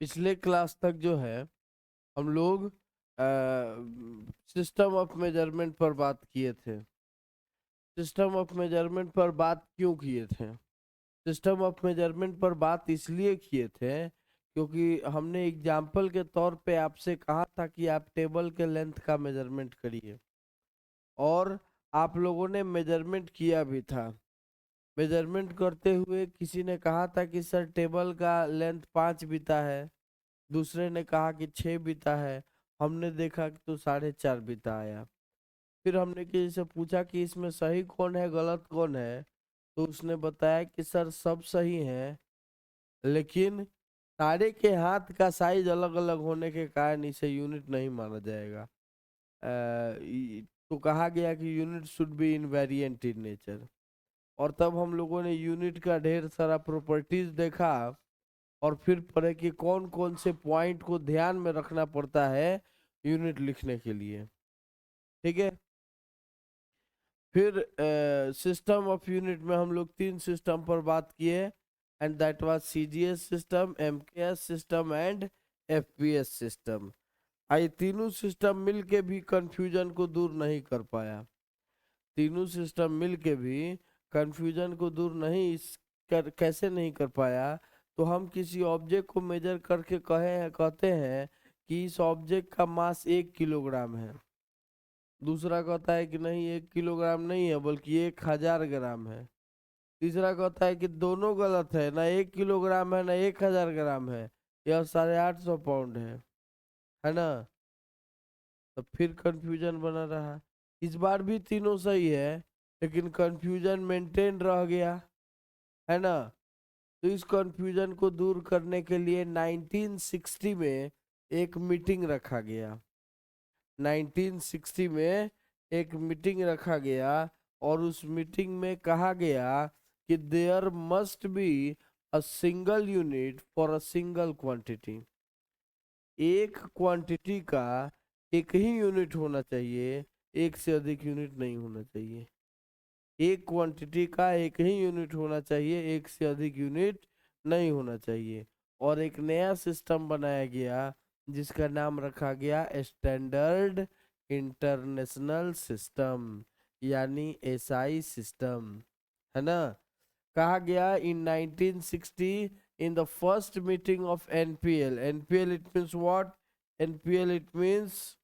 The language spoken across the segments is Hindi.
पिछले क्लास तक जो है हम लोग सिस्टम ऑफ मेजरमेंट पर बात किए थे। सिस्टम ऑफ मेजरमेंट पर बात क्यों किए थे? सिस्टम ऑफ मेजरमेंट पर बात इसलिए किए थे क्योंकि हमने एग्जाम्पल के तौर पे आपसे कहा था कि आप टेबल के लेंथ का मेजरमेंट करिए, और आप लोगों ने मेजरमेंट किया भी था। मेजरमेंट करते हुए किसी ने कहा था कि सर टेबल का लेंथ 5 बीता है, दूसरे ने कहा कि 6 बीता है, हमने देखा कि तो 4.5 बीता आया। फिर हमने किसी से पूछा कि इसमें सही कौन है गलत कौन है, तो उसने बताया कि सर सब सही है, लेकिन सारे के हाथ का साइज अलग अलग होने के कारण इसे यूनिट नहीं माना जाएगा। तो कहा गया कि unit should be invariant in nature. और तब हम लोगों ने यूनिट का ढेर सारा प्रॉपर्टीज देखा, और फिर पढ़े कि कौन कौन से पॉइंट को ध्यान में रखना पड़ता है यूनिट लिखने के लिए। ठीक है। फिर सिस्टम ऑफ यूनिट में हम लोग 3 सिस्टम पर बात किए, and that was CGS system, MKS system and FPS system. आई तीनों सिस्टम मिलके भी कंफ्यूजन को दूर नहीं कर पाया। तीनों सिस्टम मिलके भी कंफ्यूजन को दूर नहीं कैसे नहीं कर पाया? तो हम किसी ऑब्जेक्ट को मेजर करके कहते हैं कि इस ऑब्जेक्ट का मास 1 किलोग्राम है। दूसरा कहता है कि नहीं 1 किलोग्राम नहीं है बल्कि 1000 ग्राम है। तीसरा कहता है कि दोनों गलत है, ना 1 किलोग्राम है ना 1000 ग्राम है, यह 850 पाउंड है ना। तो फिर कंफ्यूजन बना रहा। इस बार भी तीनों सही है, लेकिन कंफ्यूजन मेंटेन रह गया, है ना। तो इस कंफ्यूजन को दूर करने के लिए 1960 में एक मीटिंग रखा गया। 1960 में एक मीटिंग रखा गया, और उस मीटिंग में कहा गया कि there must be a single unit for a single quantity. एक क्वांटिटी का एक ही यूनिट होना चाहिए, एक से अधिक यूनिट नहीं होना चाहिए। एक क्वांटिटी का एक ही यूनिट होना चाहिए, एक से अधिक यूनिट नहीं होना चाहिए। और एक नया सिस्टम बनाया गया जिसका नाम रखा गया स्टैंडर्ड इंटरनेशनल सिस्टम, यानी एसआई सिस्टम, है ना। कहा गया in 1960 in the first meeting of NPL. NPL it means what? NPL it means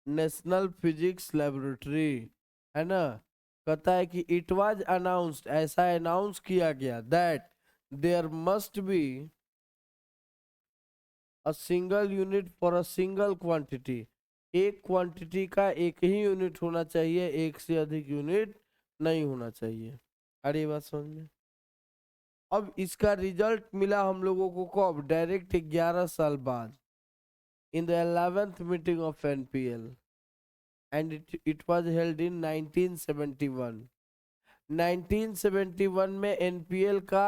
national physics laboratory, है ना। कहता है कि इट वाज अनाउंस्ड, ऐसा अनाउंस किया गया, that there must be a single unit for a single quantity. एक क्वांटिटी का एक ही यूनिट होना चाहिए, एक से अधिक यूनिट नहीं होना चाहिए। अरे ये बात समझ में। अब इसका रिजल्ट मिला हम लोगों को कब? डायरेक्ट 11 साल बाद, in the 11th meeting of NPL, and it was held in 1971। 1971 में एनपीएल का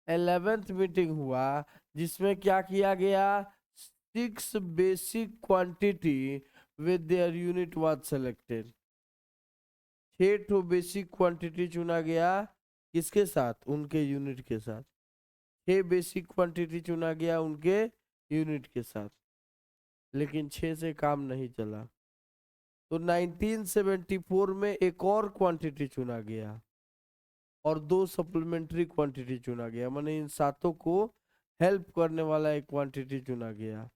11th मीटिंग हुआ, जिसमें क्या किया गया? 6 basic quantity with their unit was selected. 6 basic quantity चुना गया, किसके साथ? उनके यूनिट के साथ। 6 बेसिक क्वांटिटी चुना गया उनके यूनिट के साथ, लेकिन 6 से काम नहीं चला। तो 1974 में एक और क्वांटिटी चुना गया, और 2 सप्लीमेंट्री क्वांटिटी चुना गया, माने इन सातों को हेल्प करने वाला एक क्वांटिटी चुना गया।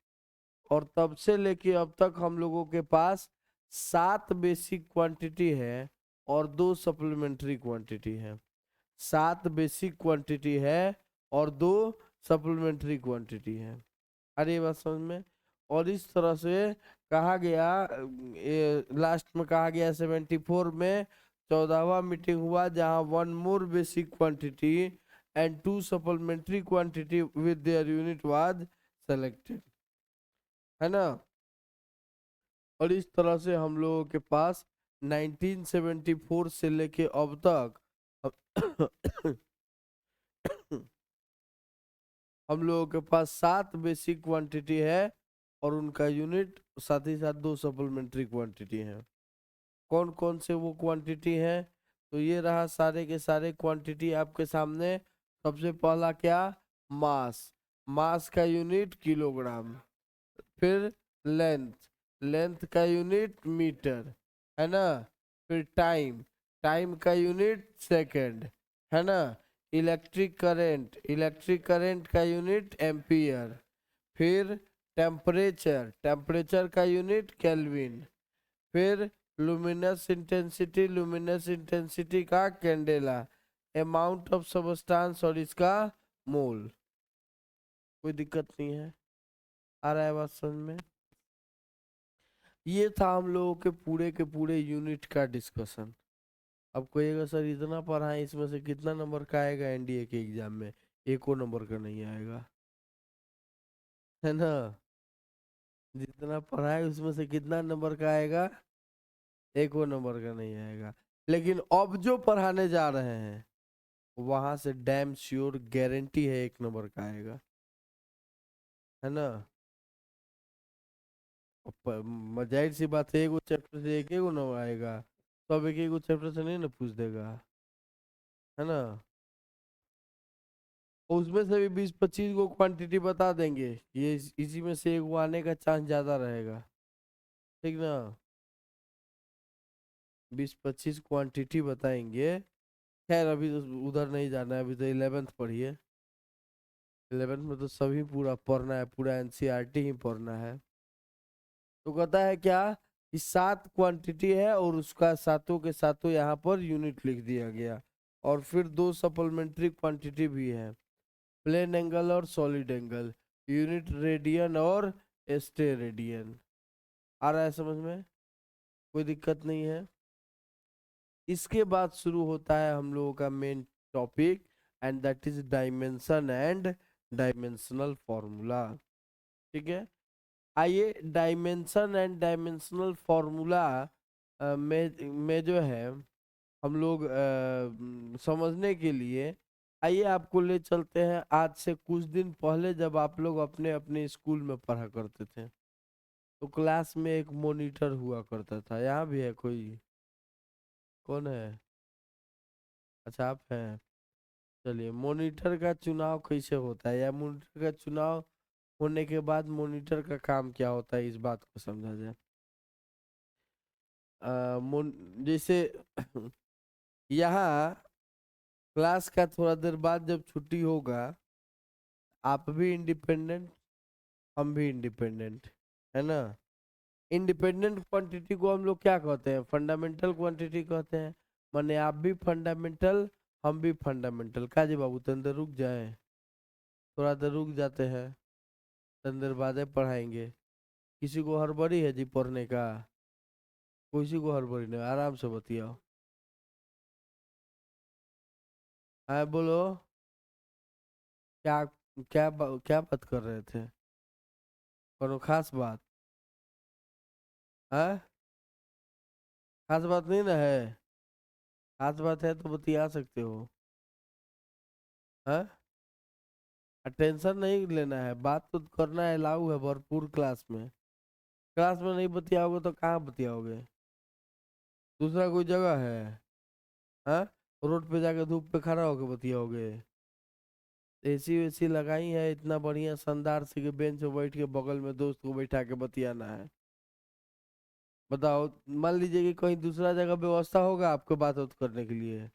और तब से लेके अब तक हम लोगों के पास 7 बेसिक क्वांटिटी है और 2 सप्लीमेंट्री क्वांटिटी है। 7 बेसिक क्वांटिटी है और 2 सप्लीमेंट्री क्वांटिटी है। अरे ये बात समझ में। और इस तरह से कहा गया, लास्ट में कहा गया 74 में 14वां मीटिंग हुआ, जहां 1 मोर basic quantity and 2 supplementary quantity with their unit was selected, है ना। और इस तरह से हम लोगों के पास 1974 से लेके अब तक हम लोगों के पास 7 बेसिक क्वांटिटी है, और उनका यूनिट साथ ही साथ 2 सप्लीमेंट्री क्वांटिटी है। कौन कौन से वो क्वांटिटी हैं? तो ये रहा सारे के सारे क्वांटिटी आपके सामने। सबसे पहला क्या? मास। मास का यूनिट किलोग्राम। फिर लेंथ, लेंथ का यूनिट मीटर, है ना। फिर टाइम, टाइम का यूनिट सेकंड, है ना। इलेक्ट्रिक करंट, इलेक्ट्रिक करंट का यूनिट एम्पियर। फिर टेम्परेचर, टेम्परेचर का यूनिट केल्विन। फिर लुमिनस इंटेंसिटी, लुमिनस इंटेंसिटी का कैंडेला। अमाउंट ऑफ सबस्टांस और इसका मोल। कोई दिक्कत नहीं है, आ रहा है बात समझ में। ये था हम लोगों के पूरे यूनिट का डिस्कशन। अब कहिएगा सर इतना पढ़ाए, इसमें से कितना नंबर का आएगा एनडीए के एग्जाम में? एको नंबर का नहीं आएगा, है ना। जितना पढ़ाए उसमें से कितना नंबर का आएगा? एको नंबर का नहीं आएगा। लेकिन अब जो पढ़ाने जा रहे हैं वहां से डैम श्योर गारंटी है एक नंबर का आएगा, है ना। जाहिर सी बात है, एगो चैप्टर से एक एगो नंबर आएगा, तो अब एक एगो चैप्टर से नहीं ना पूछ देगा, है ना। और उसमें से भी 20-25 को क्वांटिटी बता देंगे, ये इसी में से एक वो आने का चांस ज्यादा रहेगा, ठीक ना। 20-25 क्वांटिटी बताएंगे। खैर अभी तो उधर नहीं जाना है, अभी तो 11th पढ़िए। 11th में तो सभी पूरा पढ़ना है, पूरा एनसीईआरटी ही पढ़ना है। तो कहता है क्या कि 7 क्वांटिटी है और उसका सातों के सातों यहाँ पर यूनिट लिख दिया गया। और फिर 2 सप्लीमेंट्री क्वांटिटी भी है, प्लेन एंगल और सॉलिड एंगल, यूनिट रेडियन और स्टेरेडियन। आ रहा है समझ में? कोई दिक्कत नहीं है। इसके बाद शुरू होता है हम लोगों का main topic, and that is dimension and dimensional formula. ठीक है, आइए डायमेंशन एंड डायमेंशनल फॉर्मूला में जो है हम लोग समझने के लिए, आइए आपको ले चलते हैं आज से कुछ दिन पहले, जब आप लोग अपने अपने स्कूल में पढ़ा करते थे तो क्लास में एक मॉनिटर हुआ करता था। यहाँ भी है कोई? कौन है? अच्छा आप हैं। चलिए, मॉनिटर का चुनाव कैसे होता है, या मॉनिटर का चुनाव होने के बाद मॉनिटर का काम क्या होता है, इस बात को समझा जाए। जैसे यहाँ क्लास का थोड़ा देर बाद जब छुट्टी होगा, आप भी इंडिपेंडेंट, हम भी इंडिपेंडेंट, है ना। इंडिपेंडेंट क्वांटिटी को हम लोग क्या कहते हैं? फंडामेंटल क्वांटिटी कहते हैं। माने आप भी फंडामेंटल, हम भी फंडामेंटल। काजी बाबू तनी देर रुक जाए, थोड़ा देर रुक जाते हैं, तनी देर बाद पढ़ाएंगे। किसी को हड़बड़ी है जी पढ़ने का? किसी को हड़बड़ी नहीं, आराम से बतियाओ। हाँ बोलो, क्या क्या बात कर रहे थे? कोनो खास बात? है? खास बात नहीं ना है? खास बात है तो बतिया सकते हो। हाँ, टेंशन नहीं लेना है, बात तो करना है, लाऊ है भरपूर क्लास में। क्लास में नहीं बतियाओगे तो कहाँ बतियाओगे? दूसरा कोई जगह है? हाँ, रोड पे जाके धूप पे खड़ा होके बतियाओगे? एसी वेसी लगाई है इतना बढ़िया शानदार से कि बेंच पे बैठ के बगल में दोस्त को बैठा के बतियाना है। बताओ, मान लीजिए कि कहीं दूसरा जगह व्यवस्था होगा आपको बात उत करने के लिए,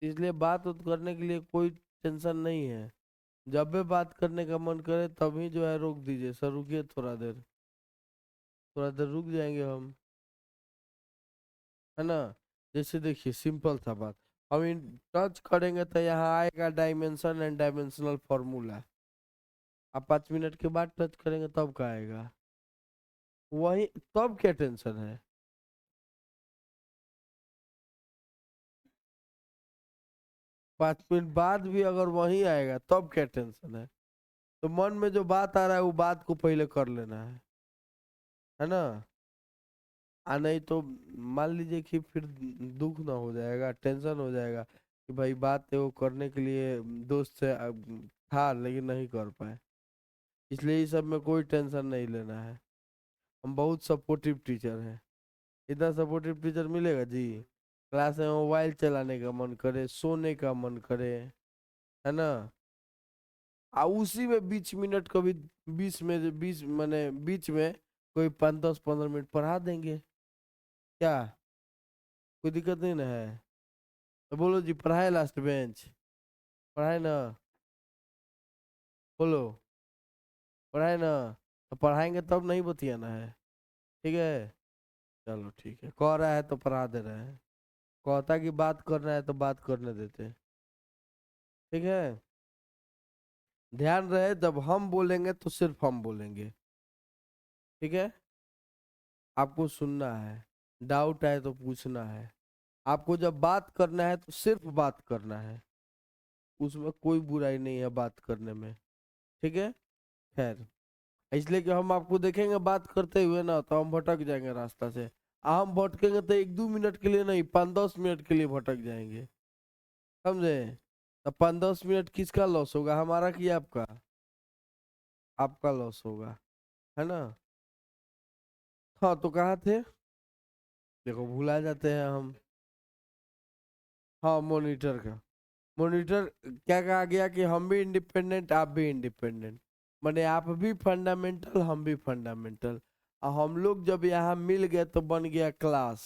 इसलिए बात उत करने के लिए कोई टेंशन नहीं है। जब भी बात करने का मन करे तभी जो है रोक दीजिए, सर रुकिए थोड़ा देर, थोड़ा देर रुक जाएंगे हम, है ना। जैसे देखिए सिंपल सा बात, हम इन टच करेंगे तो यहाँ आएगा डायमेंशन एंड डायमेंशनल फॉर्मूला। आप 5 मिनट के बाद टच करेंगे तब का आएगा वही, तब क्या टेंशन है? 5 मिनट बाद भी अगर वही आएगा तब क्या टेंशन है? तो मन में जो बात आ रहा है वो बात को पहले कर लेना है ना। आ नहीं तो मान लीजिए कि फिर दुख ना हो जाएगा, टेंशन हो जाएगा कि भाई बात है वो करने के लिए दोस्त से था लेकिन नहीं कर पाए। इसलिए इस सब में कोई टेंशन नहीं लेना है। हम बहुत सपोर्टिव टीचर हैं। इतना सपोर्टिव टीचर मिलेगा जी? क्लास में मोबाइल चलाने का मन करे, सोने का मन करे, है ना, उसी में 20 मिनट कभी 20 माने बीच में कोई 5-10-15 मिनट पढ़ा देंगे, क्या कोई दिक्कत नहीं ना है? तो बोलो जी, पढ़ाए लास्ट बेंच, पढ़ाए ना, बोलो पढ़ाए ना। तो पढ़ाएंगे तब नहीं बतियाना है, ठीक है? चलो ठीक है, कह रहा है तो पढ़ा दे रहे हैं, कहता कि बात करना है तो बात करने देते हैं, ठीक है? ध्यान रहे, जब हम बोलेंगे तो सिर्फ हम बोलेंगे, ठीक है? आपको सुनना है, डाउट है तो पूछना है, आपको जब बात करना है तो सिर्फ बात करना है, उसमें कोई बुराई नहीं है बात करने में, ठीक है? खैर, इसलिए कि हम आपको देखेंगे बात करते हुए ना तो हम भटक जाएंगे रास्ता से। हम भटकेंगे तो 1-2 मिनट के लिए नहीं, 5-10 मिनट के लिए भटक जाएंगे, समझे? तो 5-10 मिनट किसका लॉस होगा, हमारा कि आपका? आपका लॉस होगा, है ना? हाँ, तो कहाँ थे? देखो भुला जाते हैं हम। हाँ, मॉनिटर का, मॉनिटर क्या कहा गया कि हम भी इंडिपेंडेंट आप भी इंडिपेंडेंट, माने आप भी फंडामेंटल हम भी फंडामेंटल, और हम लोग जब यहाँ मिल गए तो बन गया क्लास।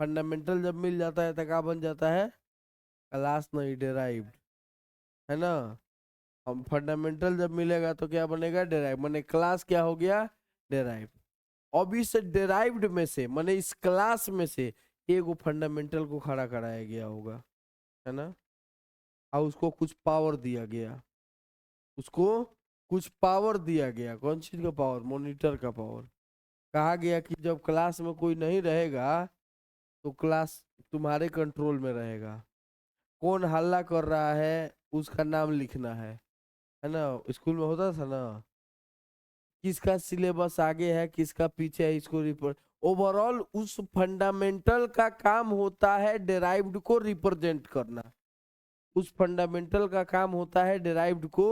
फंडामेंटल जब मिल जाता है तो क्या बन जाता है? क्लास नहीं, डेराइव्ड, है ना? हम फंडामेंटल जब मिलेगा तो क्या बनेगा? डेराइव, माने क्लास क्या हो गया? डेराइव। अब इस डेराइव्ड में से, माने इस क्लास में से एगो फंडामेंटल को खड़ा कराया गया होगा, है ना? और उसको कुछ पावर दिया गया, उसको कुछ पावर दिया गया। कौन चीज का पावर? मॉनिटर का पावर। कहा गया कि जब क्लास में कोई नहीं रहेगा तो क्लास तुम्हारे कंट्रोल में रहेगा। कौन हल्ला कर रहा है उसका नाम लिखना है ना? स्कूल में होता था ना, किसका सिलेबस आगे है किसका पीछे है, इसको रिपोर्ट। ओवरऑल उस फंडामेंटल का काम होता है डेराइव्ड को रिप्रेजेंट करना, उस फंडामेंटल का काम होता है डेराइव्ड को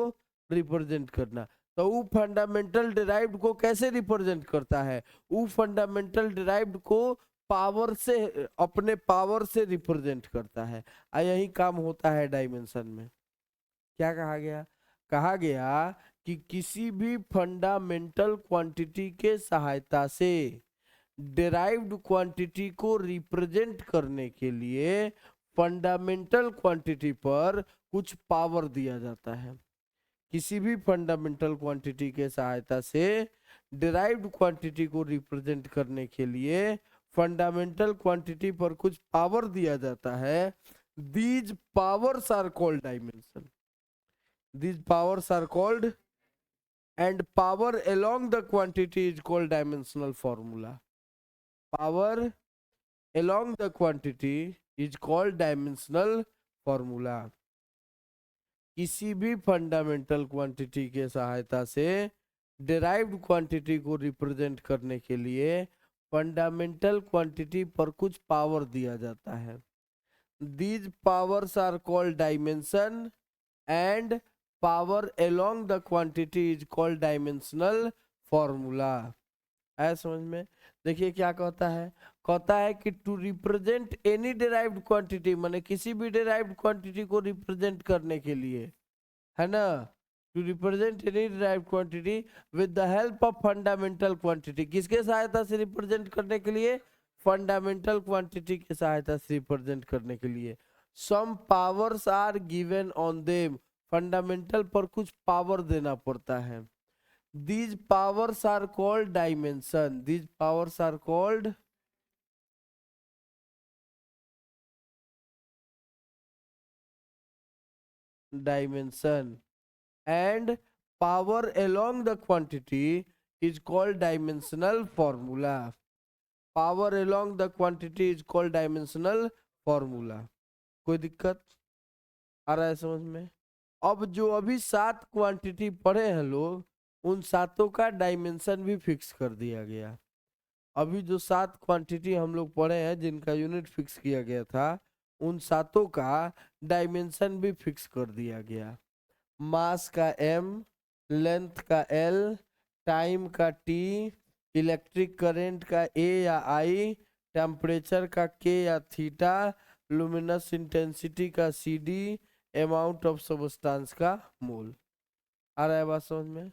रिप्रेजेंट करना। तो वो फंडामेंटल डेराइव्ड को कैसे रिप्रेजेंट करता है? वो फंडामेंटल डेराइव्ड को पावर से, अपने पावर से रिप्रेजेंट करता है। यही काम होता है डायमेंशन में। क्या कहा गया? कहा गया कि किसी भी फंडामेंटल क्वांटिटी के सहायता से डेराइव्ड क्वांटिटी को रिप्रेजेंट करने के लिए फंडामेंटल क्वांटिटी पर कुछ पावर दिया जाता है। किसी भी फंडामेंटल क्वांटिटी के सहायता से डिराइव्ड क्वांटिटी को रिप्रेजेंट करने के लिए फंडामेंटल क्वांटिटी पर कुछ पावर दिया जाता है। These powers are called dimension, these powers are called, and power along the quantity is called dimensional formula. Power along the quantity is called dimensional formula. किसी भी फंडामेंटल क्वांटिटी के सहायता से डिराइव्ड क्वांटिटी को रिप्रेजेंट करने के लिए फंडामेंटल क्वांटिटी पर कुछ पावर दिया जाता है। These powers are called dimension and power along the quantity is called dimensional formula। है समझ में? देखिए क्या कहता है, कहता है कि to represent any derived quantity, माने किसी भी डिराइव्ड क्वांटिटी को रिप्रेजेंट करने के लिए, है ना? To represent any derived quantity with the help of fundamental quantity, किसके सहायता से रिप्रेजेंट करने के लिए? फंडामेंटल क्वांटिटी की सहायता से रिप्रेजेंट करने के लिए some powers are given on them, fundamental पर कुछ पावर देना पड़ता है। These powers are called dimension. These powers are called dimension, and power along the quantity is called dimensional formula. Power along the quantity is called dimensional formula. कोई दिक्कत आ रहा है समझ में? अब जो अभी 7 क्वांटिटी पढ़े हैं लोग, उन सातों का डायमेंशन भी फिक्स कर दिया गया। अभी जो 7 क्वांटिटी हम लोग पढ़े हैं जिनका यूनिट फिक्स किया गया था, उन सातों का डायमेंशन भी फिक्स कर दिया गया। मास का m, लेंथ का l, टाइम का t, इलेक्ट्रिक करंट का a या I, टेम्परेचर का k या थीटा, लुमिनस इंटेंसिटी का CD, अमाउंट ऑफ सबस्टेंस का मोल। आ रहा है बात समझ में?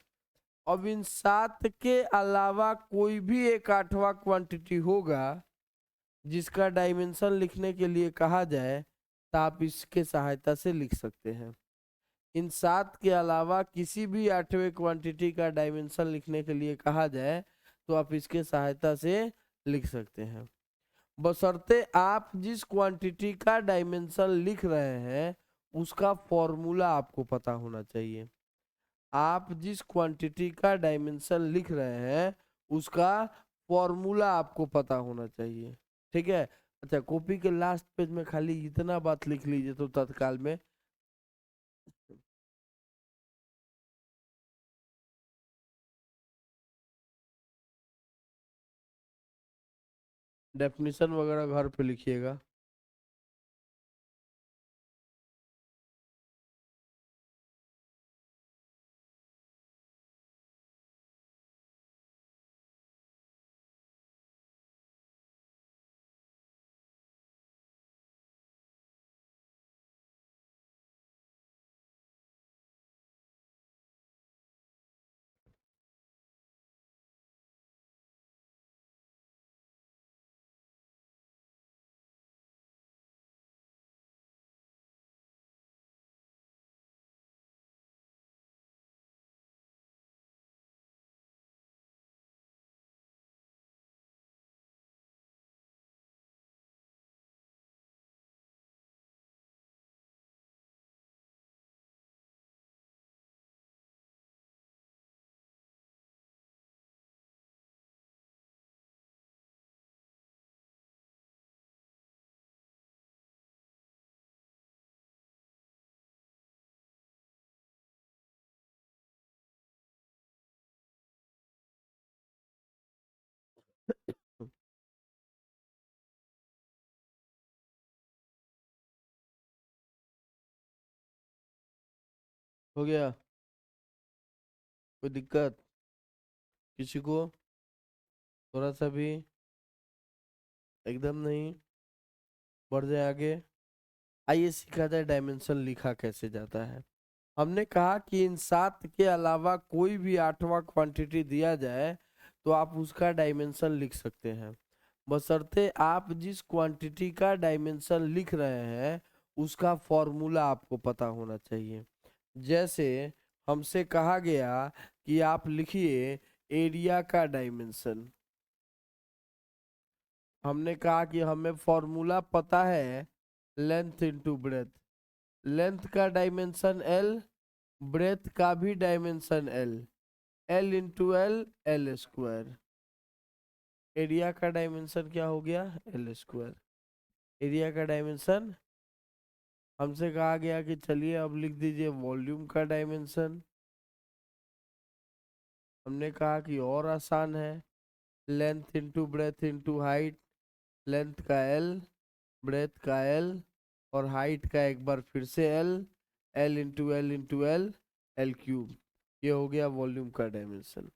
अब इन 7 के अलावा कोई भी एक 8वां क्वांटिटी होगा जिसका डायमेंशन लिखने के लिए कहा जाए तो आप इसके सहायता से लिख सकते हैं। इन 7 के अलावा किसी भी 8वें क्वांटिटी का डायमेंशन लिखने के लिए कहा जाए तो आप इसके सहायता से लिख सकते हैं, बशर्ते आप जिस क्वांटिटी का डायमेंशन लिख रहे हैं उसका फॉर्मूला आपको पता होना चाहिए। आप जिस क्वांटिटी का डायमेंशन लिख रहे हैं उसका फॉर्मूला आपको पता होना चाहिए। ठीक है, अच्छा कॉपी के लास्ट पेज में खाली इतना बात लिख लीजिए तो तत्काल में डेफिनेशन वगैरह घर पे लिखिएगा। हो गया? कोई दिक्कत किसी को? थोड़ा सा भी? एकदम नहीं? बढ़ जाए आगे। आइए सीखा जाए डायमेंशन लिखा कैसे जाता है। हमने कहा कि इन 7 के अलावा कोई भी 8वां क्वांटिटी दिया जाए तो आप उसका डायमेंशन लिख सकते हैं, बशर्ते आप जिस क्वांटिटी का डायमेंशन लिख रहे हैं उसका फॉर्मूला आपको पता होना चाहिए। जैसे हमसे कहा गया कि आप लिखिए एरिया का डायमेंशन। हमने कहा कि हमें फॉर्मूला पता है लेंथ इंटू ब्रेथ। लेंथ का डायमेंशन एल, ब्रेथ का भी dimension L, L into L, L square. Area का डायमेंशन क्या हो गया? L square. एरिया का डायमेंशन हमसे कहा गया कि चलिए अब लिख दीजिए वॉल्यूम का डायमेंशन। हमने कहा कि और आसान है, length into breadth into height. Length का एल, ब्रेथ का एल और हाइट का एक बार फिर से L, L into L into L, L cube. ये हो गया वॉल्यूम का डायमेंशन।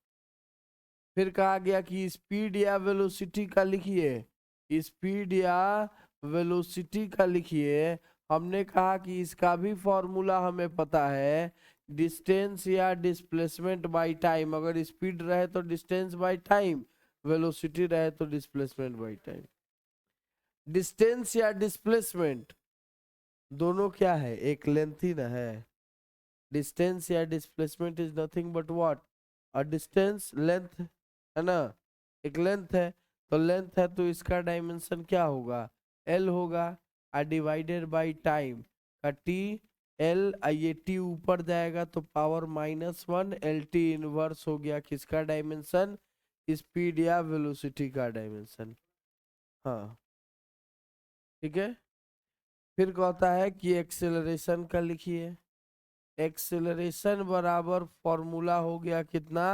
फिर कहा गया कि स्पीड या वेलोसिटी का लिखिए। स्पीड या वेलोसिटी का लिखिए। हमने कहा कि इसका भी फॉर्मूला हमें पता है, डिस्टेंस या डिस्प्लेसमेंट बाय टाइम। अगर स्पीड रहे तो डिस्टेंस बाय टाइम, वेलोसिटी रहे तो डिस्प्लेसमेंट बाय टाइम। डिस्टेंस या डिस्प्लेसमेंट दोनों क्या है? एक लेंथ ही ना है। डिस्टेंस या displacement is nothing but what? A distance, length है ना? एक लेंथ है, तो लेंथ है तो इसका डायमेंशन क्या होगा? एल होगा। आ डिवाइडेड बाई टाइम का टी, एल। ये टी ऊपर जाएगा तो पावर -1, एल टी इनवर्स हो गया किसका डायमेंशन? स्पीड या वेलोसिटी का डायमेंशन। हाँ ठीक है। फिर कहता है कि एक्सेलरेशन का लिखिए। एक्सेलरेशन बराबर फॉर्मूला हो गया कितना?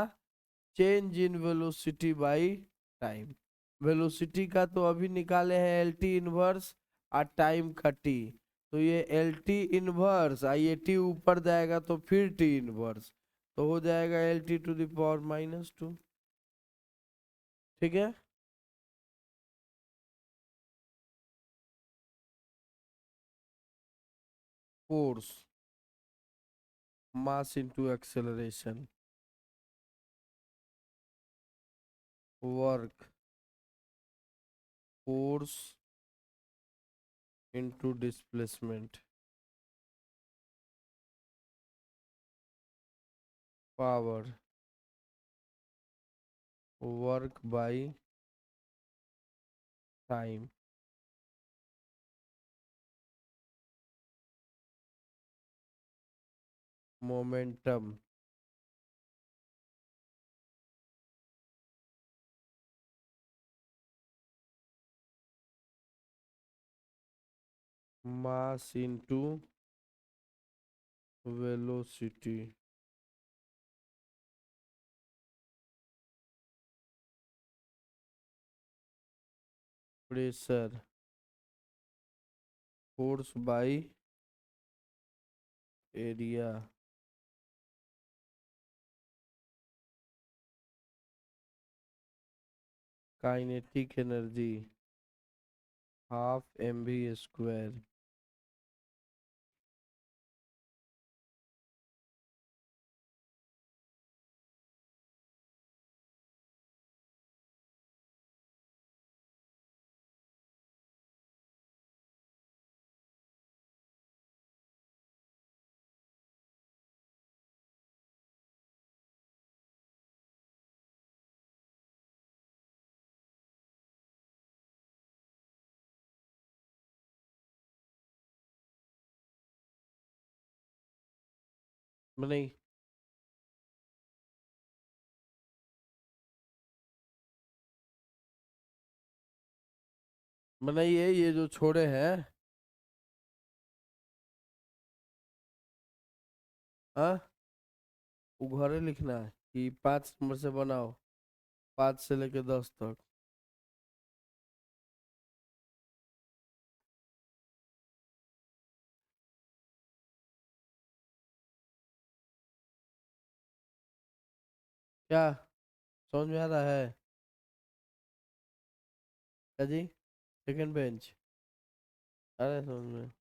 Change in velocity by time. Velocity का तो अभी निकाले हैं एल टी इनवर्स और टाइम का टी, तो ये एल टी इनवर्स, ये टी ऊपर जाएगा तो फिर टी इनवर्स, तो हो जाएगा एल टी टू दावर -2। ठीक है। Force mass into acceleration, work force into displacement, power work by time, momentum, mass into velocity, pressure force by area, kinetic energy half mv²। नहीं, बनाइए ये जो छोड़े हैं। हाँ, उघरे लिखना है कि 5 नंबर से बनाओ, 5 से लेके 10 तक। क्या समझ में आ रहा है? क्या जी? सेकंड बेंच, अरे समझ में।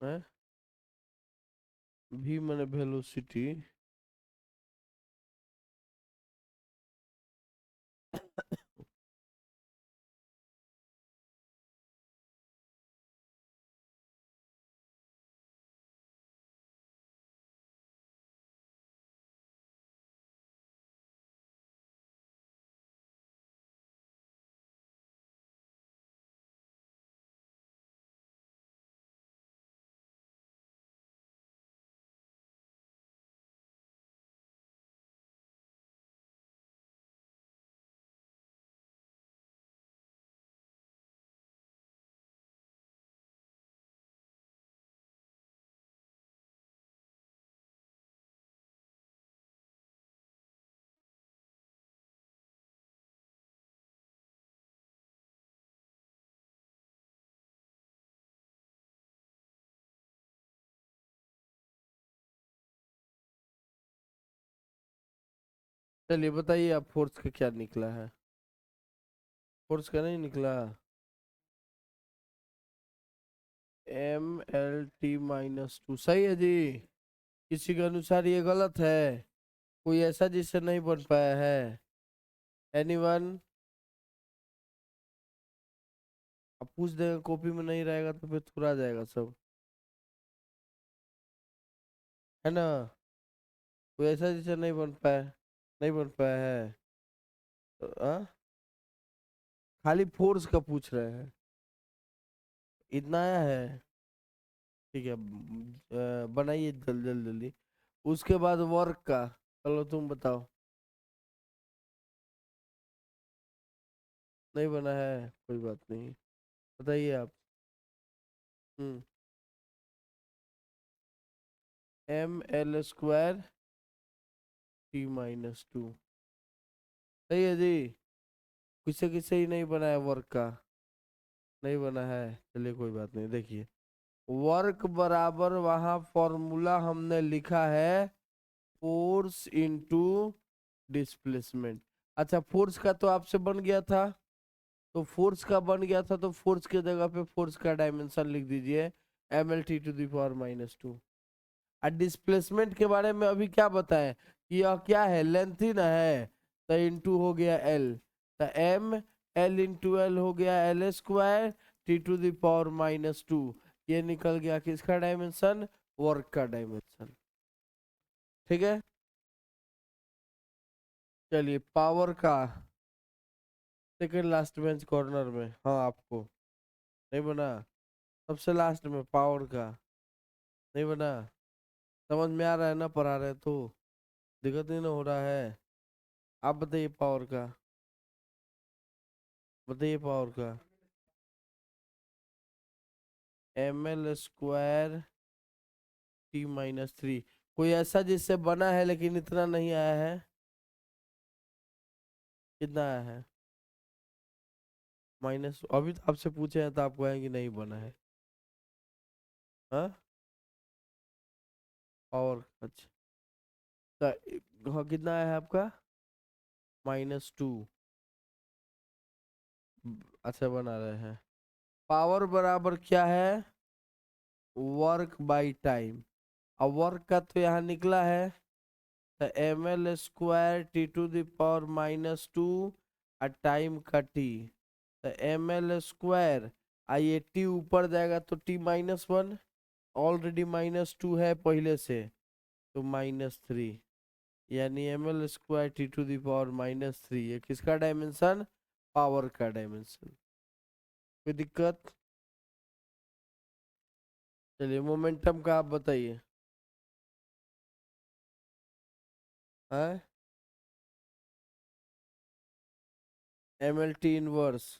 है भी मैंने वेलोसिटी, चलिए बताइए आप, फोर्स का क्या निकला है? फोर्स का नहीं निकला। mlt-2 सही है जी। किसी के अनुसार ये गलत है? कोई ऐसा जिससे नहीं बन पाया है? एनीवन? अब पूछ देगा, कॉपी में नहीं रहेगा तो फिर थोड़ा जाएगा सब, है ना? कोई ऐसा जिससे नहीं बन पाया, नहीं बन पाया है तो, खाली फोर्स का पूछ रहे हैं, इतना आया है। ठीक है, बनाइए जल्दी जल्दी जल्दी। उसके बाद वर्क का, चलो तुम बताओ। नहीं बना है, कोई बात नहीं, बताइए आप। हम्म। ml² t-2, सही है जी। किससे किससे ही नहीं बना है वर्क का? नहीं बना है, चलिए कोई बात नहीं। देखिए, वर्क बराबर वहां फॉर्मूला हमने लिखा है, फोर्स इनटू डिस्प्लेसमेंट। अच्छा फोर्स का तो आपसे बन गया था, तो फोर्स का बन गया था तो फोर्स के जगह पे फोर्स का डायमेंशन लिख दीजिए ml_t⁻²। और डिस्प्लेसमेंट के बारे में अभी क्या बताएं कि यह क्या है, लेंथ ही ना है, तो इंटू हो गया एल, तो एम एल इंटू एल हो गया L² T⁻²। ये निकल गया किसका डायमेंशन, वर्क का डायमेंशन। ठीक है, चलिए पावर का सेकेंड लास्ट बेंच कॉर्नर में, हाँ आपको नहीं बना, सबसे लास्ट में पावर का नहीं बना, समझ में आ रहा है ना, पढ़ा रहे तो दिक्कत नहीं ना हो रहा है। आप बताइए पावर का, बताइए पावर का, ml² T⁻3। कोई ऐसा जिससे बना है लेकिन इतना नहीं आया है, कितना आया है माइनस, अभी तो आपसे पूछे हैं तो आप कहेंगे नहीं बना है। हाँ पावर अच्छा, हाँ कितना आया है आपका -2। अच्छा बना रहे हैं, पावर बराबर क्या है, वर्क बाई टाइम। अब वर्क का तो यहाँ निकला है, तो ml² T⁻², और टाइम का टी, तो ml², ये टी ऊपर जाएगा तो T-1, ऑलरेडी -2 है पहले से, तो -3, यानी ml²T⁻3। ये किसका डायमेंशन, पावर का डायमेंशन। कोई दिक्कत, चलिए मोमेंटम का आप बताइए। है ml_T⁻,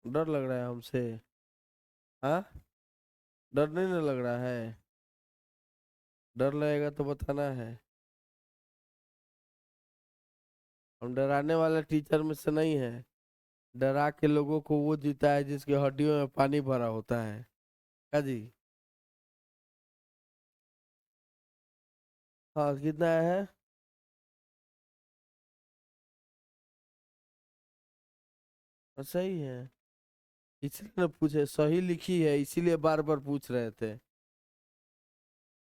डर लग रहा है हमसे, हाँ डर नहीं ना लग रहा है, डर लगेगा तो बताना है, हम डराने वाले टीचर में से नहीं है। डरा के लोगों को वो जीता है जिसकी हड्डियों में पानी भरा होता है। क्या जी, हाँ कितना है, सही है, इसलिए ना पूछे, सही लिखी है इसीलिए बार बार पूछ रहे थे,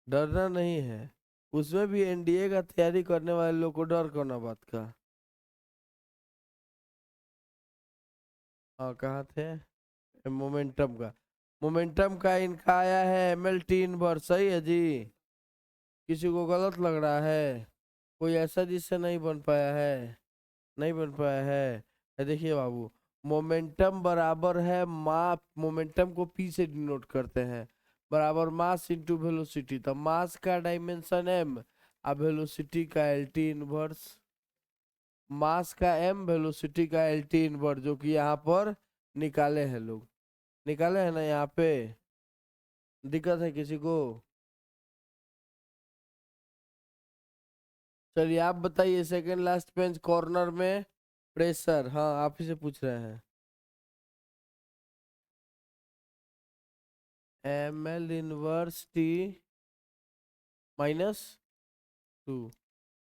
डरना नहीं है। उसमें भी एनडीए का तैयारी करने वाले लोग को डर करना बात का। हाँ कहाँ थे, मोमेंटम का, मोमेंटम का इनका आया है ml_T⁻, सही है जी। किसी को गलत लग रहा है, कोई ऐसा जिससे नहीं बन पाया है, नहीं बन पाया है। देखिए बाबू, मोमेंटम बराबर है मोमेंटम को पी से डिनोट करते हैं, बराबर मास इंटू वेलोसिटी, तो मास का डायमेंशन m, अब वेलोसिटी का LT⁻, मास का m, वेलोसिटी का LT⁻, जो कि यहाँ पर निकाले हैं लोग, निकाले हैं ना यहाँ पे, दिक्कत है किसी को। चलिए आप बताइए सेकंड लास्ट बेंच कॉर्नर में प्रेशर, हाँ आप ही से पूछ रहे हैं, ml⁻T⁻²,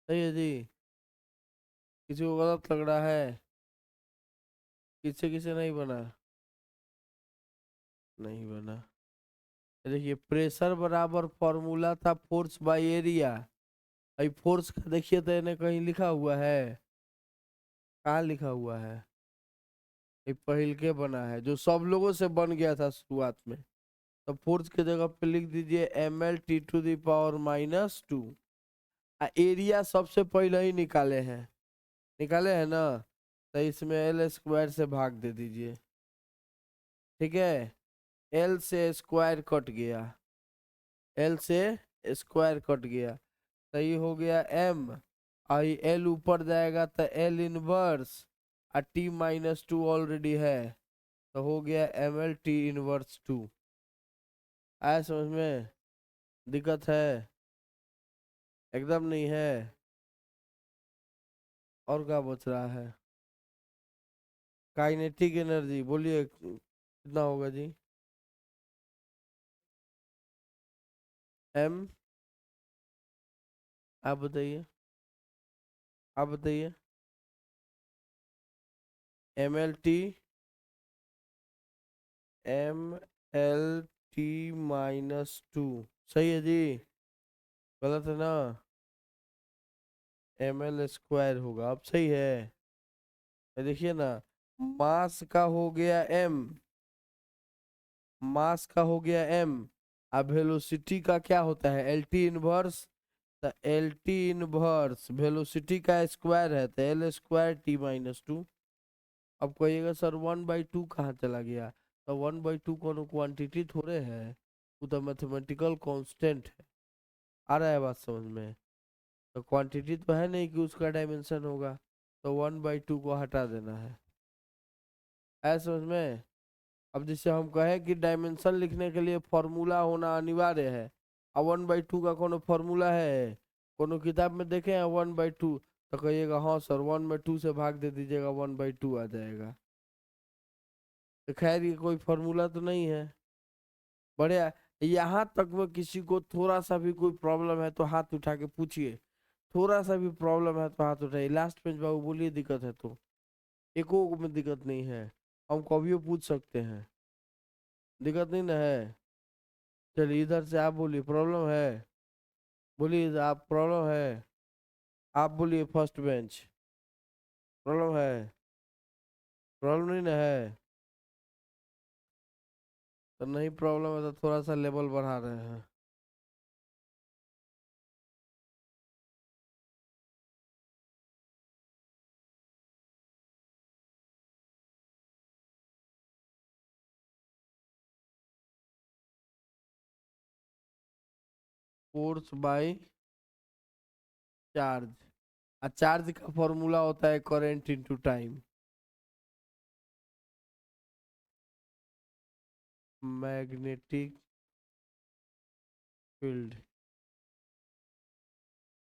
सही है जी। किसी को गलत लग रहा है, किससे किसे नहीं बना, नहीं बना। देखिए प्रेशर बराबर फॉर्मूला था फोर्स बाय एरिया, अभी फोर्स का देखिए तो इन्हें कहीं लिखा हुआ है, कहाँ लिखा हुआ है, ये पहिल के बना है जो सब लोगों से बन गया था शुरुआत में, तो फोर्स के जगह पे लिख दीजिए ml_T⁻²। एरिया सबसे पहले ही निकाले हैं, निकाले हैं ना, तो इसमें L² से भाग दे दीजिए, ठीक है, एल से स्क्वायर कट गया, एल से स्क्वायर कट गया, तो ये हो गया m, आई एल ऊपर जाएगा तो L−1, और T-2 ऑलरेडी है, तो हो गया ml_T⁻²। आया समझ में, दिक्कत है, एकदम नहीं है, और क्या बच रहा है, काइनेटिक एनर्जी बोलिए कितना होगा जी, m, आप बताइए, आप बताइए। MLT, MLT-2 सही है जी? गलत है ना? ML² होगा, अब सही है। ये देखिए ना, मास का हो गया M, मास का हो गया M, अब वेलोसिटी का क्या होता है? LT inverse. तो LT इनवर्स वेलोसिटी का स्क्वायर है, तो L²T-2। अब कहिएगा सर 1/2 कहाँ चला गया? तो 1/2 कोनो क्वांटिटी थोड़े है, वो तो मैथमेटिकल कांस्टेंट है। आ रहा है बात समझ में? तो क्वांटिटी तो है नहीं कि उसका डायमेंशन होगा, तो 1/2 को हटा देना है। ऐसा समझ में? अब जैसे हम कहें कि डायमेंशन लिखने के लिए फॉर्मूला होना अनिवार्य है, अब 1/2 का कोनो फॉर्मूला है? कोनो किताब में देखे हैं 1/2? तो कहिएगा हाँ सर, 1/2 से भाग दे दीजिएगा, 1/2 आ जाएगा। तो खैर ये कोई फॉर्मूला तो नहीं है। बढ़िया। यहाँ तक में किसी को थोड़ा सा भी कोई प्रॉब्लम है तो हाथ उठा के पूछिए। थोड़ा सा भी प्रॉब्लम है तो हाथ उठाइए। लास्ट पेज बाबू बोलिए, दिक्कत है तो। एको में दिक्कत नहीं है, हम कभी पूछ सकते हैं। दिक्कत नहीं ना है? चलिए इधर से आप बोलिए, प्रॉब्लम है? बोलिए आप, प्रॉब्लम है? आप बोलिए फर्स्ट बेंच, प्रॉब्लम है? प्रॉब्लम नहीं ना है? तो नहीं प्रॉब्लम है तो थोड़ा सा लेवल बढ़ा रहे हैं। फोर्स बाय चार्ज, और चार्ज का फॉर्मूला होता है current into time. Magnetic field,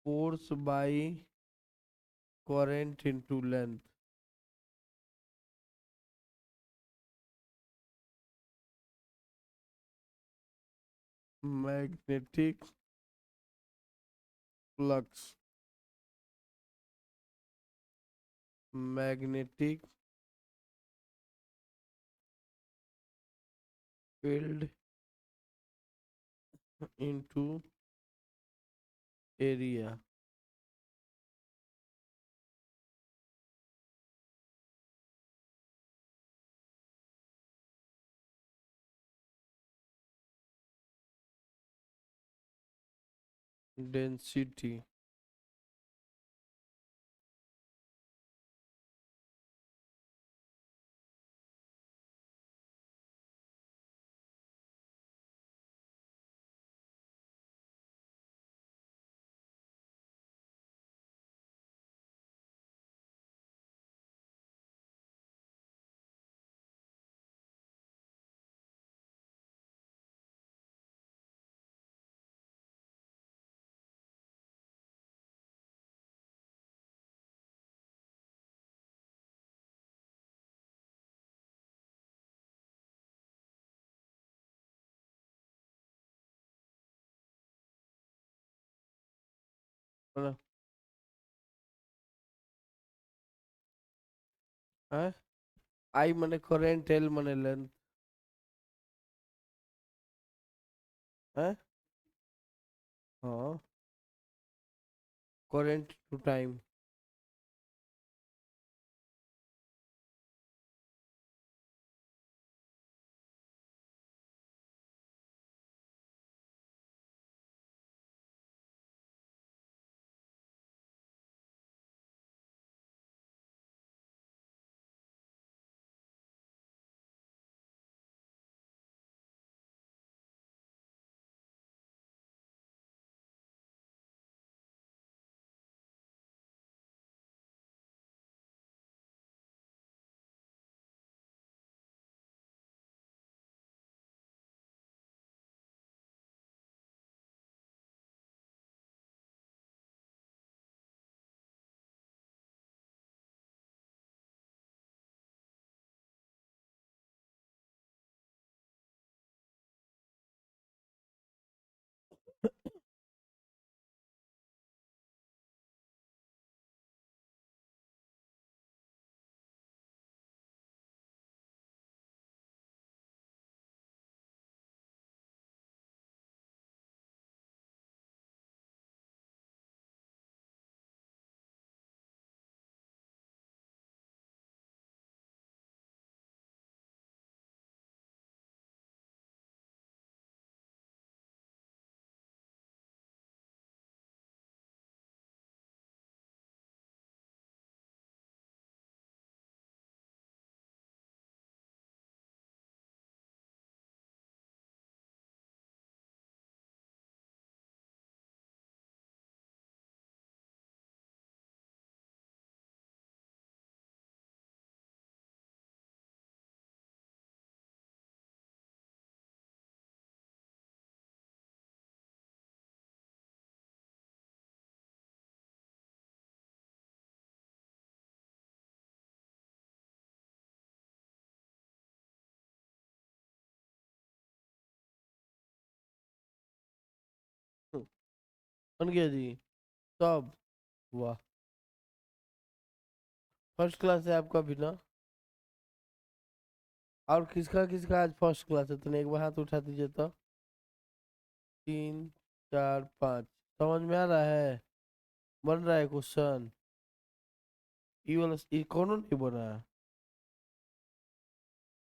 force by current into length. Magnetic flux, magnetic field into area. Density, मतलब है। आई माने करंट, एल माने लेंथ है। हाँ, करंट टू टाइम। बन गया जी। सब। वाह। फर्स्ट क्लास है आपका भी ना। और किसका किसका आज फर्स्ट क्लास है, तो एक बार हाथ उठा दीजिए तो। 3 4 5। समझ में आ रहा है। बन रहा है क्वेश्चन। ये वाला ये कौन नहीं बना है।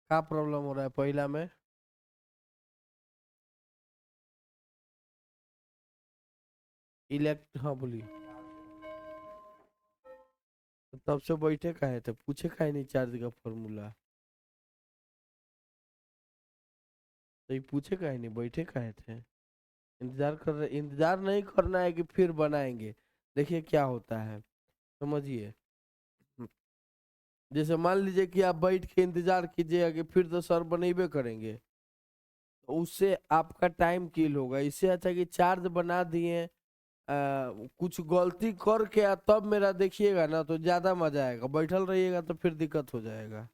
क्या प्रॉब्लम हो रहा है पहला में। इलेक्ट हाँ बोलिए। तो तब से बैठे का है तो पूछे का है नहीं चार्ज का फॉर्मूला। तो ये पूछे का है नहीं बैठे का है थे। इंतजार कर रहे, इंतजार नहीं करना है कि फिर बनाएंगे। देखिए क्या होता है, समझिए। जैसे मान लीजिए कि आप बैठ के इंतजार कीजिएगा कि फिर तो सर बनेबे करेंगे, तो उससे आपका टाइम किल होगा। इससे अच्छा कि चार्ज बना दिए, कुछ गलती करके तब मेरा देखिएगा ना तो ज्यादा मजा आएगा। बैठल रहिएगा तो फिर दिक्कत हो जाएगा।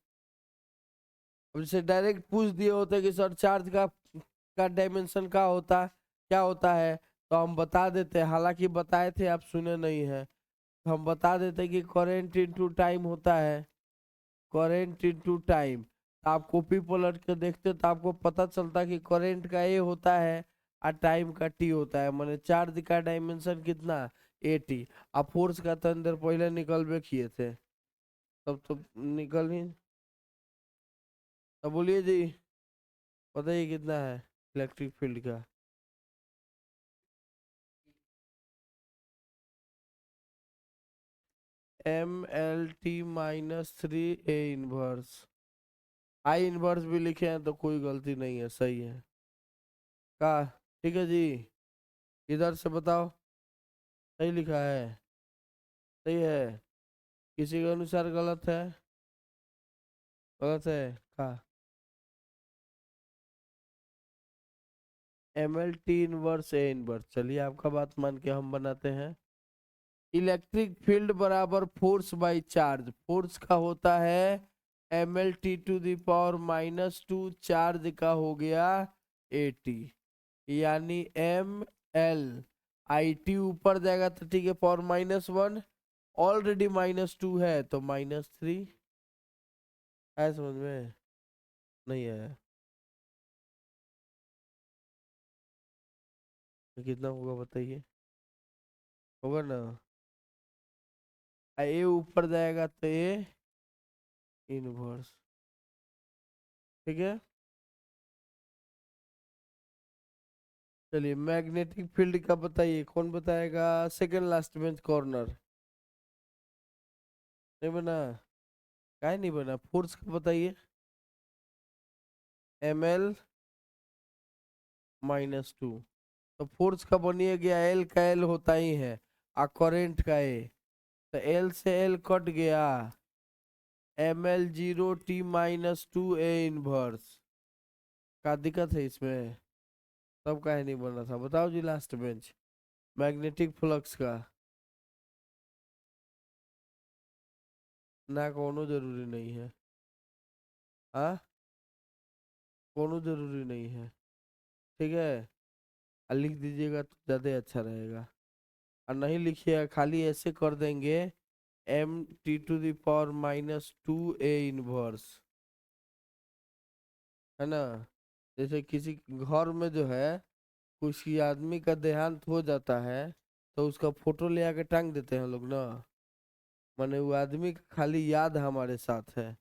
अब जैसे डायरेक्ट पूछ दिए होते कि सर चार्ज का डायमेंशन का होता क्या होता है, तो हम बता देते। हालांकि बताए थे, आप सुने नहीं है। तो हम बता देते कि करेंट इनटू टाइम होता है। Current into time. आप कॉपी पलट के देखते तो आपको पता चलता कि करेंट का ए होता है और टाइम का टी होता है। मैंने चार्ज का डायमेंशन कितना, 80। आप फोर्स का तो अंदर पहले निकलबे किए थे। तब तो निकल ही। तो बोलिए जी, बताइए कितना है इलेक्ट्रिक फील्ड का। MLT-3 A inverse. I inverse भी लिखे हैं तो कोई गलती नहीं है, सही है। का ठीक है जी। इधर से बताओ। सही लिखा है। सही है। किसी के अनुसार गलत है। गलत है। का MLT-1 A इनवर्स। चलिए आपका बात मान के हम बनाते हैं। इलेक्ट्रिक फील्ड बराबर फोर्स बाई चार्ज। फोर्स का होता है MLT⁻²। चार्ज का हो गया 80। यानी ML। IT ऊपर जाएगा तो ठीक है, पावर -1। ऑलरेडी -2 है तो -3। है समझ में। नहीं है तो कितना होगा बताइए। होगा ना। ए ऊपर जाएगा तो ए इनवर्स। ठीक है। चलिए मैग्नेटिक फील्ड का बताइए, कौन बताएगा। Second last bench corner. नहीं बना। काहे नहीं बना, फोर्स का बताइए। ML-2। तो फोर्स का बनिए गया, एल का एल होता ही है और करेंट का ए। तो एल से एल कट गया। ML0T-2 A inverse. का दिक्कत है इसमें। तब काहे नहीं बना था बताओ जी लास्ट बेंच। मैग्नेटिक फ्लक्स का। ना कोनो जरूरी नहीं है। हाँ। कोनो जरूरी नहीं है। ठीक है। लिख दीजिएगा तो ज़्यादा अच्छा रहेगा। और नहीं लिखिएगा, खाली ऐसे कर देंगे। MT⁻²A inverse. है ना। जैसे किसी घर में जो है, किसी आदमी का देहांत हो जाता है, तो उसका फोटो ले आके टांग देते हैं लोग ना। माने वो आदमी का खाली याद हमारे साथ है,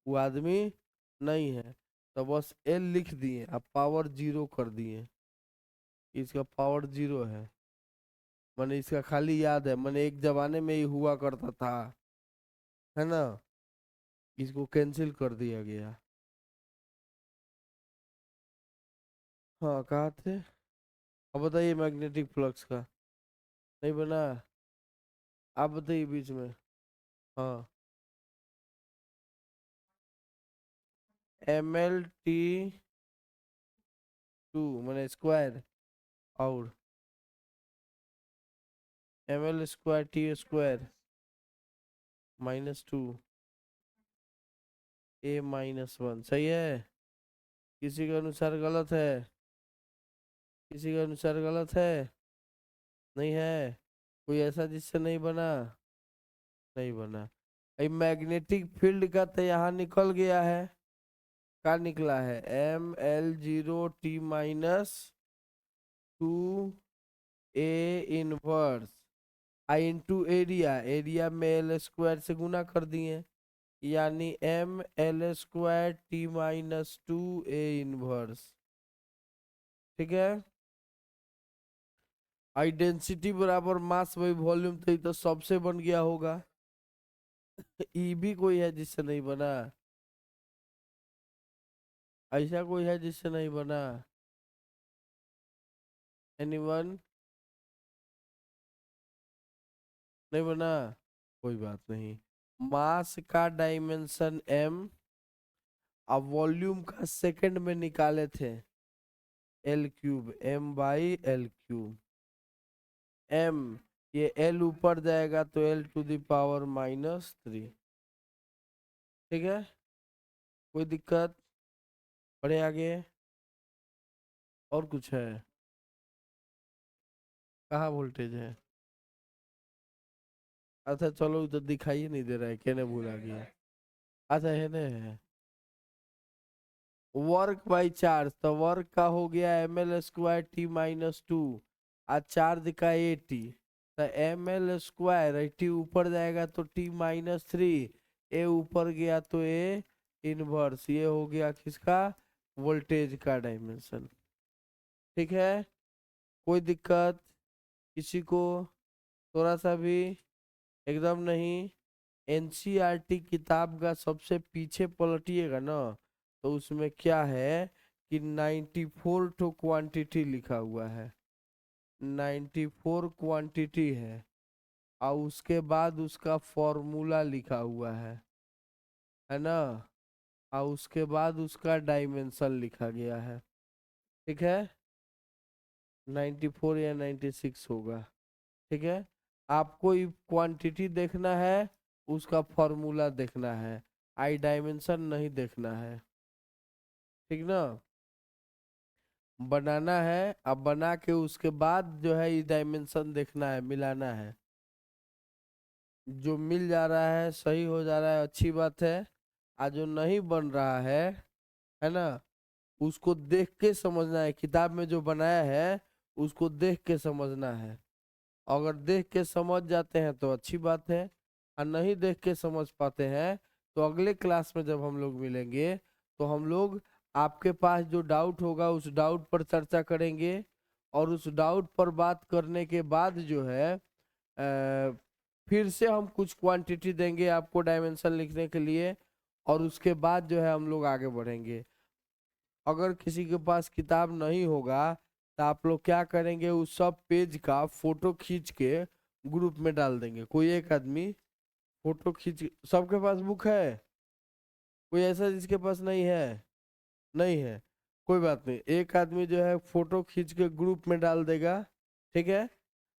वो आदमी नहीं है। तो बस एल लिख दिए, अब पावर 0 कर दिए। इसका पावर 0 है। मैंने इसका खाली याद है, मैंने एक जमाने में ही हुआ करता था। है ना। इसको कैंसिल कर दिया गया। हाँ कहा थे। अब बताइए मैग्नेटिक फ्लक्स का। नहीं बना। आप बताइए बीच में। हाँ। ML-T⁻² मैंने स्क्वायर। और ML²T² -2 A-1 सही है। किसी के अनुसार गलत है। किसी के अनुसार गलत है। नहीं है कोई ऐसा जिससे नहीं बना, नहीं बना। मैग्नेटिक फील्ड का तो यहाँ निकल गया है, क्या निकला है, ML0T-2 A inverse I into area, area में एल स्क्वायर से गुना कर दिए, यानी ML² T-2 A इनवर्स। ठीक है, आई डेंसिटी बराबर मास बाई वॉल्यूम, तो ये तो सबसे बन गया होगा। ई भी कोई है जिससे नहीं बना, ऐसा कोई है जिससे नहीं बना, एनीवन, नहीं बना, कोई बात नहीं। मास का डायमेंशन m, अब वॉल्यूम का सेकंड में निकाले थे, L³ M/L³, m, ये L ऊपर जाएगा तो L⁻⁻3। ठीक है, कोई दिक्कत, बढ़े आगे, और कुछ है, कहाँ वोल्टेज है, अच्छा चलो तो दिखाई नहीं दे रहा है, कहने भूला गया, अच्छा है ना, है वर्क बाई चार्ज, तो वर्क का हो गया ML² T-2, आज चार्ज का AT, तो ML² T ऊपर जाएगा तो T-3, ए ऊपर गया तो A इनवर्स, ये हो गया किसका, वोल्टेज का डायमेंशन। ठीक है, कोई दिक्कत किसी को, थोड़ा सा भी, एकदम नहीं। एनसीईआरटी किताब का सबसे पीछे पलटिएगा ना, तो उसमें क्या है कि 94 तो क्वांटिटी लिखा हुआ है, 94 क्वांटिटी है, और उसके बाद उसका फॉर्मूला लिखा हुआ है ना, और उसके बाद उसका डायमेंशन लिखा गया है। ठीक है, 94 या 96 होगा। ठीक है, आपको क्वांटिटी देखना है, उसका फॉर्मूला देखना है, आई डायमेंशन नहीं देखना है। ठीक ना, बनाना है, अब बना के उसके बाद जो है ये डायमेंशन देखना है, मिलाना है, जो मिल जा रहा है सही हो जा रहा है अच्छी बात है, आज जो नहीं बन रहा है ना, उसको देख के समझना है, किताब में जो बनाया है उसको देख के समझना है। अगर देख के समझ जाते हैं तो अच्छी बात है, और नहीं देख के समझ पाते हैं तो अगले क्लास में जब हम लोग मिलेंगे तो हम लोग आपके पास जो डाउट होगा उस डाउट पर चर्चा करेंगे, और उस डाउट पर बात करने के बाद जो है फिर से हम कुछ क्वांटिटी देंगे आपको डायमेंशन लिखने के लिए, और उसके बाद जो है हम लोग आगे बढ़ेंगे। अगर किसी के पास किताब नहीं होगा तो आप लोग क्या करेंगे, उस सब पेज का फोटो खींच के ग्रुप में डाल देंगे, कोई एक आदमी फोटो खींच, सबके पास बुक है, कोई ऐसा जिसके पास नहीं है, नहीं है, कोई बात नहीं, एक आदमी जो है फोटो खींच के ग्रुप में डाल देगा। ठीक है,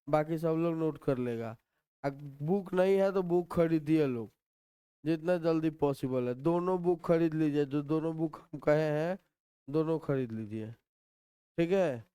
बाकी सब लोग नोट कर लेगा। बुक नहीं है तो बुक खरीदिए लोग, जितना जल्दी पॉसिबल है, दोनों बुक खरीद लीजिए, जो दोनों बुक हम कहे हैं दोनों खरीद लीजिए। ठीक है।